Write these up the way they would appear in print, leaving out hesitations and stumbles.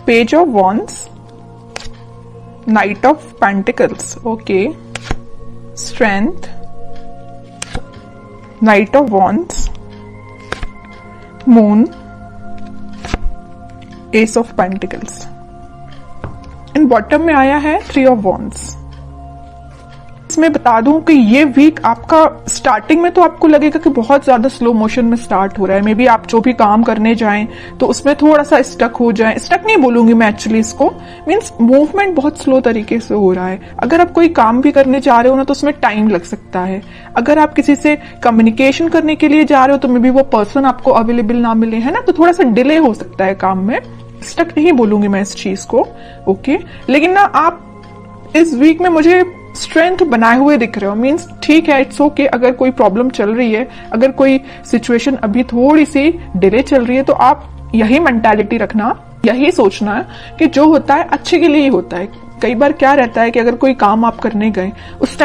Page of wands, night of pentacles, okay, strength, night of wands, moon, S of pentacles. In bottom में आया है three of wands. इसमें बता दूं कि ये वीक आपका स्टार्टिंग में तो आपको लगेगा कि बहुत ज्यादा स्लो मोशन में स्टार्ट हो रहा है। मे बी आप जो भी काम करने जाएं तो उसमें थोड़ा सा स्टक हो जाए। स्टक नहीं बोलूंगी मैं एक्चुअली इसको, मीन्स मूवमेंट बहुत स्लो तरीके से हो रहा है। अगर आप कोई काम भी करने जा रहे हो ना तो उसमें टाइम लग सकता है। अगर आप किसी से कम्युनिकेशन करने के लिए जा रहे हो तो मे बी वो पर्सन आपको अवेलेबल ना मिले, है ना, तो थोड़ा सा डिले हो सकता है काम में। स्टक नहीं बोलूंगी मैं इस चीज को, ओके। लेकिन ना आप इस वीक में मुझे स्ट्रेंथ बनाए हुए दिख रहे हो, मीन्स ठीक है, इट्स ओके। अगर कोई प्रॉब्लम चल रही है, अगर कोई सिचुएशन अभी थोड़ी सी डिले चल रही है, तो आप यही मेंटालिटी रखना, यही सोचना कि जो होता है अच्छे के लिए ही होता है। कई बार क्या रहता है कि अगर कोई काम आप करने गए, उस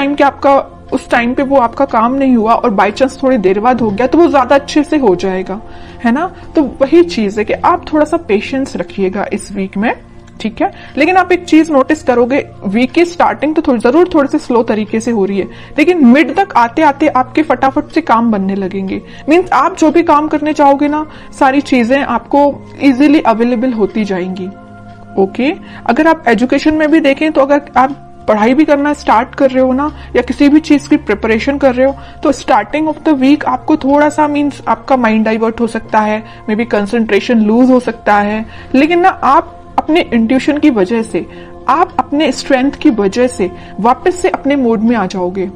टाइम पे वो आपका काम नहीं हुआ और बाई चांस थोड़ी देर बाद हो गया, तो वो ज्यादा अच्छे से हो जाएगा, है ना। तो वही चीज है कि आप थोड़ा सा पेशेंस रखिएगा इस वीक में, ठीक है। लेकिन आप एक चीज नोटिस करोगे, वीक की स्टार्टिंग तो जरूर थोड़ी सी स्लो तरीके से हो रही है, लेकिन मिड तक आते आते आपके फटाफट से काम बनने लगेंगे। मीन्स आप जो भी काम करने चाहोगे ना, सारी चीजें आपको इजीली अवेलेबल होती जाएंगी, ओके। अगर आप एजुकेशन में भी देखें तो अगर आप पढ़ाई भी करना स्टार्ट कर रहे हो ना, या किसी भी चीज की प्रिपरेशन कर रहे हो, तो स्टार्टिंग ऑफ द वीक आपको थोड़ा सा मीन्स आपका माइंड डाइवर्ट हो सकता है, मे बी कंसंट्रेशन लूज हो सकता है। लेकिन ना आप अपने इंट्यूशन की वजह से, आप अपने स्ट्रेंथ की वजह से वापस से अपने मोड में आ जाओगे,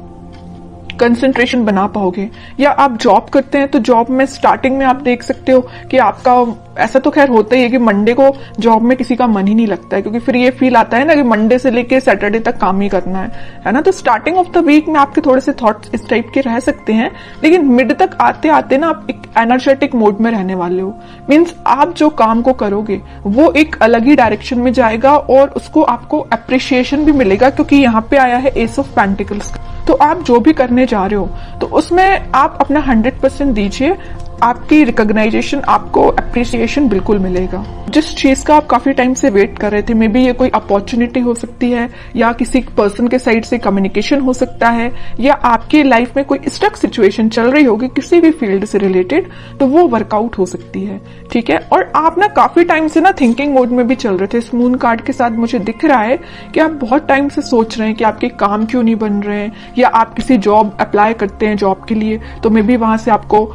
कंसंट्रेशन बना पाओगे। या आप जॉब करते हैं तो जॉब में स्टार्टिंग में आप देख सकते हो कि आपका, ऐसा तो खैर होता ही है कि मंडे को जॉब में किसी का मन ही नहीं लगता है, क्योंकि फिर ये फील आता है ना कि मंडे से लेके सैटरडे तक काम ही करना है ना। तो स्टार्टिंग ऑफ द वीक में आपके थोड़े से थॉट्स इस टाइप के रह सकते हैं, लेकिन मिड तक आते आते ना आप एक एनर्जेटिक मोड में रहने वाले हो। मीन्स आप जो काम को करोगे वो एक अलग ही डायरेक्शन में जाएगा और उसको आपको अप्रिशिएशन भी मिलेगा, क्योंकि यहाँ पे आया है एस ऑफ पेंटिकल्स। तो आप जो भी करने जा रहे हो तो उसमें आप अपना 100% दीजिए, आपकी रिकॉग्नाइजेशन, आपको अप्रिसिएशन बिल्कुल मिलेगा। जिस चीज का आप काफी टाइम से वेट कर रहे थे, मे बी ये कोई अपॉर्चुनिटी हो सकती है, या किसी पर्सन के साइड से कम्युनिकेशन हो सकता है, या आपकी लाइफ में कोई स्टक सिचुएशन चल रही होगी किसी भी फील्ड से रिलेटेड, तो वो वर्कआउट हो सकती है, ठीक है। और आप ना काफी टाइम से ना थिंकिंग मोड में भी चल रहे थे। इस मून कार्ड के साथ मुझे दिख रहा है कि आप बहुत टाइम से सोच रहे हैं कि आपके काम क्यों नहीं बन रहे हैं, या आप किसी जॉब अप्लाई करते हैं जॉब के लिए, तो मे बी वहां से आपको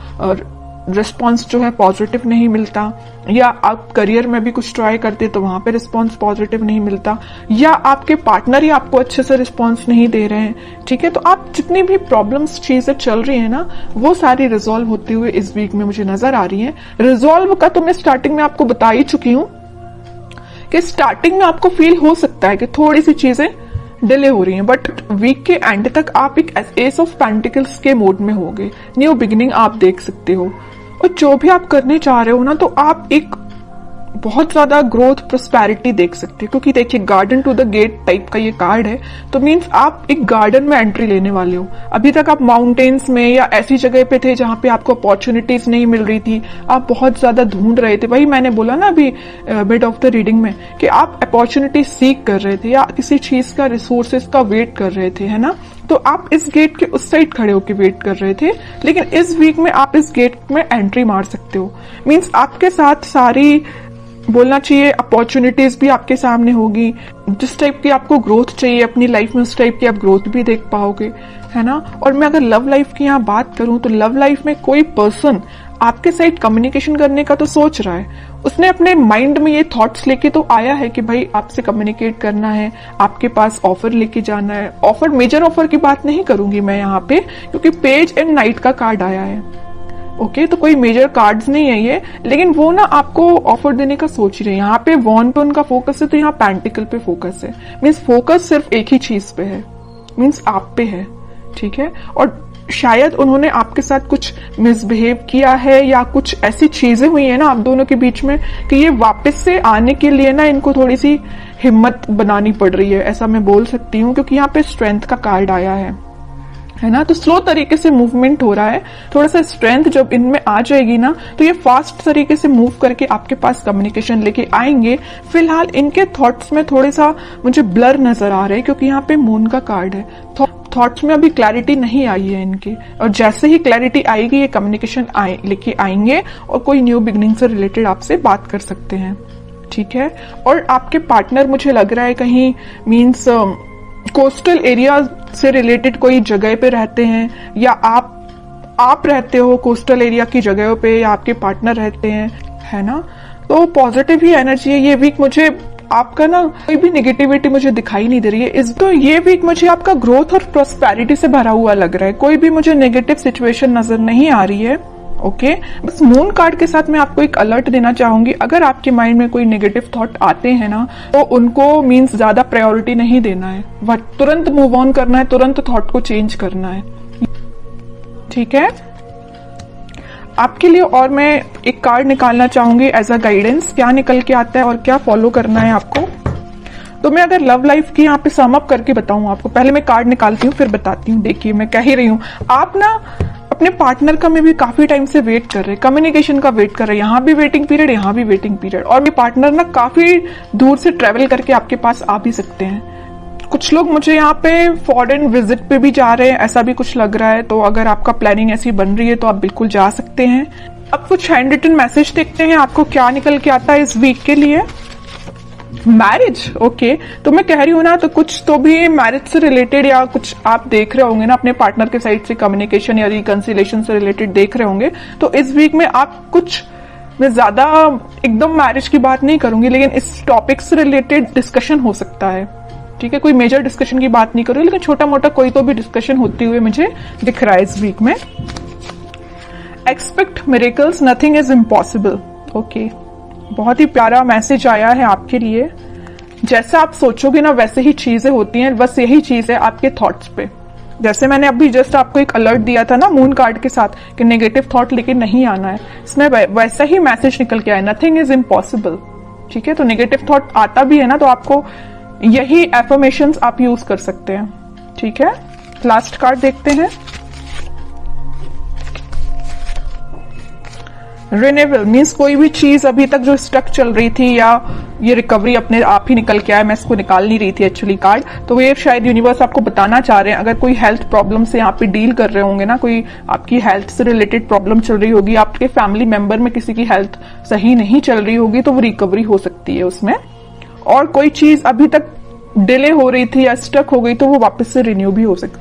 रिस्पॉन्स जो है पॉजिटिव नहीं मिलता, या आप करियर में भी कुछ ट्राई करते तो वहां पे रिस्पॉन्स पॉजिटिव नहीं मिलता, या आपके पार्टनर ही आपको अच्छे से रिस्पॉन्स नहीं दे रहे हैं, ठीक है। तो आप जितनी भी प्रॉब्लम्स चीजें चल रही है ना, वो सारी रिजॉल्व होते हुए इस वीक में मुझे नजर आ रही है। रिजॉल्व का तो मैं स्टार्टिंग में आपको बता ही चुकी हूं कि स्टार्टिंग में आपको फील हो सकता है कि थोड़ी सी चीजें डिले हो रही हैं, बट वीक के एंड तक आप एक एस ऑफ पेंटिकल्स के मोड में होगे। न्यू बिगिनिंग आप देख सकते हो, और जो भी आप करने चाह रहे हो ना, तो आप एक बहुत ज्यादा ग्रोथ, प्रोस्पेरिटी देख सकते हो। क्योंकि देखिए, garden to the gate type का ये कार्ड है, तो मीन्स आप एक गार्डन में एंट्री लेने वाले हो। अभी तक आप माउंटेन्स में या ऐसी जगह पे थे जहां पे आपको अपॉर्चुनिटीज नहीं मिल रही थी, आप बहुत ज्यादा ढूंढ रहे थे। वही मैंने बोला ना अभी मिड ऑफ द रीडिंग में कि आप अपॉर्चुनिटी सीख कर रहे थे, या किसी चीज का, रिसोर्सेज का वेट कर रहे थे, है ना। तो आप इस गेट के उस साइड खड़े होकर वेट कर रहे थे, लेकिन इस वीक में आप इस गेट में एंट्री मार सकते हो। मीन्स आपके साथ सारी, बोलना चाहिए, अपॉर्चुनिटीज भी आपके सामने होगी। जिस टाइप की आपको ग्रोथ चाहिए अपनी लाइफ में, उस टाइप की आप ग्रोथ भी देख पाओगे, है ना। और मैं अगर लव लाइफ की यहाँ बात करूं तो लव लाइफ में कोई पर्सन आपके साथ कम्युनिकेशन करने का तो सोच रहा है, उसने अपने माइंड में ये थॉट्स लेके तो आया है कि भाई आपसे कम्युनिकेट करना है, आपके पास ऑफर लेके जाना है। ऑफर, मेजर ऑफर की बात नहीं करूंगी मैं यहाँ पे, क्योंकि पेज एंड नाइट का कार्ड आया है, ओके। तो कोई मेजर कार्ड्स नहीं है ये, लेकिन वो ना आपको ऑफर देने का सोच रहे हैं। यहाँ पे वॉन पे उनका फोकस है, तो यहाँ पेंटिकल पे फोकस है। मीन्स फोकस सिर्फ एक ही चीज पे है, मीन्स आप पे है, ठीक है। और शायद उन्होंने आपके साथ कुछ मिसबिहेव किया है, या कुछ ऐसी चीजें हुई है ना आप दोनों के बीच में कि ये वापस से आने के लिए ना इनको थोड़ी सी हिम्मत बनानी पड़ रही है, ऐसा मैं बोल सकती हूँ। क्योंकि यहाँ पे स्ट्रेंथ का कार्ड आया है है ना। तो स्लो तरीके से मूवमेंट हो रहा है, थोड़ा सा स्ट्रेंथ जब इनमें आ जाएगी ना तो ये फास्ट तरीके से मूव करके आपके पास कम्युनिकेशन लेके आएंगे। फिलहाल इनके थॉट्स में थोड़े सा मुझे ब्लर नजर आ रहे हैं, क्योंकि यहाँ पे मून का कार्ड है। थॉट्स में अभी क्लैरिटी नहीं आई है इनकी, और जैसे ही क्लैरिटी आएगी ये कम्युनिकेशन लेके आएंगे और कोई न्यू बिगनिंग से रिलेटेड आपसे बात कर सकते हैं, ठीक है। और आपके पार्टनर मुझे लग रहा है कहीं मीन्स कोस्टल एरिया से रिलेटेड कोई जगह पे रहते हैं, या आप रहते हो कोस्टल एरिया की जगहों पे, या आपके पार्टनर रहते हैं, है ना। तो पॉजिटिव ही एनर्जी है ये वीक। मुझे आपका ना कोई भी नेगेटिविटी मुझे दिखाई नहीं दे रही है तो ये वीक मुझे आपका ग्रोथ और प्रॉस्पेरिटी से भरा हुआ लग रहा है। कोई भी मुझे नेगेटिव सिचुएशन नजर नहीं आ रही है, ओके। बस मून कार्ड के साथ मैं आपको एक अलर्ट देना चाहूंगी, अगर आपके माइंड में कोई नेगेटिव थॉट आते हैं ना तो उनको मीन्स ज्यादा प्रायोरिटी नहीं देना है, वह तुरंत मूव ऑन करना है, तुरंत थॉट को चेंज करना है, ठीक है आपके लिए। और मैं एक कार्ड निकालना चाहूंगी एज अ गाइडेंस, क्या निकल के आता है और क्या फॉलो करना है आपको। तो मैं अगर लव लाइफ की यहाँ पे सम अप करके बताऊं आपको, पहले मैं कार्ड निकालती हूँ फिर बताती हूँ। देखिए मैं कह ही रही हूँ, आप ना अपने पार्टनर का में भी काफी टाइम से वेट कर रहे हैं, कम्युनिकेशन का वेट कर रहे हैं, यहाँ भी वेटिंग पीरियड, यहाँ भी वेटिंग पीरियड, और मेरे पार्टनर ना काफी दूर से ट्रेवल करके आपके पास आ भी सकते हैं। कुछ लोग मुझे यहाँ पे फॉरेन विजिट पे भी जा रहे हैं, ऐसा भी कुछ लग रहा है। तो अगर आपका प्लानिंग ऐसी बन रही है तो आप बिल्कुल जा सकते हैं। अब कुछ हैंड रिटन मैसेज देखते हैं आपको क्या निकल के आता है इस वीक के लिए। Marriage, okay. तो मैं कह रही हूँ ना, तो कुछ तो भी मैरिज से रिलेटेड या कुछ आप देख रहे होंगे ना, अपने पार्टनर के साइड से कम्युनिकेशन या रिकंसिलेशन से रिलेटेड देख रहे होंगे। तो इस वीक में आप कुछ, मैं ज्यादा एकदम मैरिज की बात नहीं करूंगी, लेकिन इस टॉपिक से रिलेटेड डिस्कशन हो सकता है, ठीक है। कोई मेजर डिस्कशन की बात नहीं करूंगी, लेकिन छोटा मोटा कोई तो भी डिस्कशन होती हुई मुझे दिख रहा है इस वीक में। Expect miracles, nothing is impossible, okay. बहुत ही प्यारा मैसेज आया है आपके लिए। जैसा आप सोचोगे ना वैसे ही चीजें होती हैं, बस यही चीज है आपके थॉट्स पे। जैसे मैंने अभी जस्ट आपको एक अलर्ट दिया था ना मून कार्ड के साथ कि नेगेटिव थॉट लेके नहीं आना है, इसमें वैसा ही मैसेज निकल के आया, नथिंग इज इम्पॉसिबल, ठीक है। तो नेगेटिव थॉट आता भी है ना तो आपको यही एफर्मेशंस आप यूज कर सकते हैं, ठीक है। लास्ट कार्ड देखते हैं, रिन्यूअल मीन्स कोई भी चीज अभी तक जो स्टक चल रही थी या ये रिकवरी अपने आप ही निकल के आया, मैं इसको निकाल नहीं रही थी एक्चुअली कार्ड। तो ये शायद यूनिवर्स आपको बताना चाह रहे हैं, अगर कोई हेल्थ प्रॉब्लम से यहाँ पे डील कर रहे होंगे ना, कोई आपकी हेल्थ से रिलेटेड प्रॉब्लम चल रही होगी, आपके फैमिली मेंबर में किसी की हेल्थ सही नहीं चल रही होगी, तो वो रिकवरी हो सकती है उसमें। और कोई चीज अभी तक डिले हो रही थी या स्टक हो गई तो वो वापस से रिन्यू भी हो सकती है।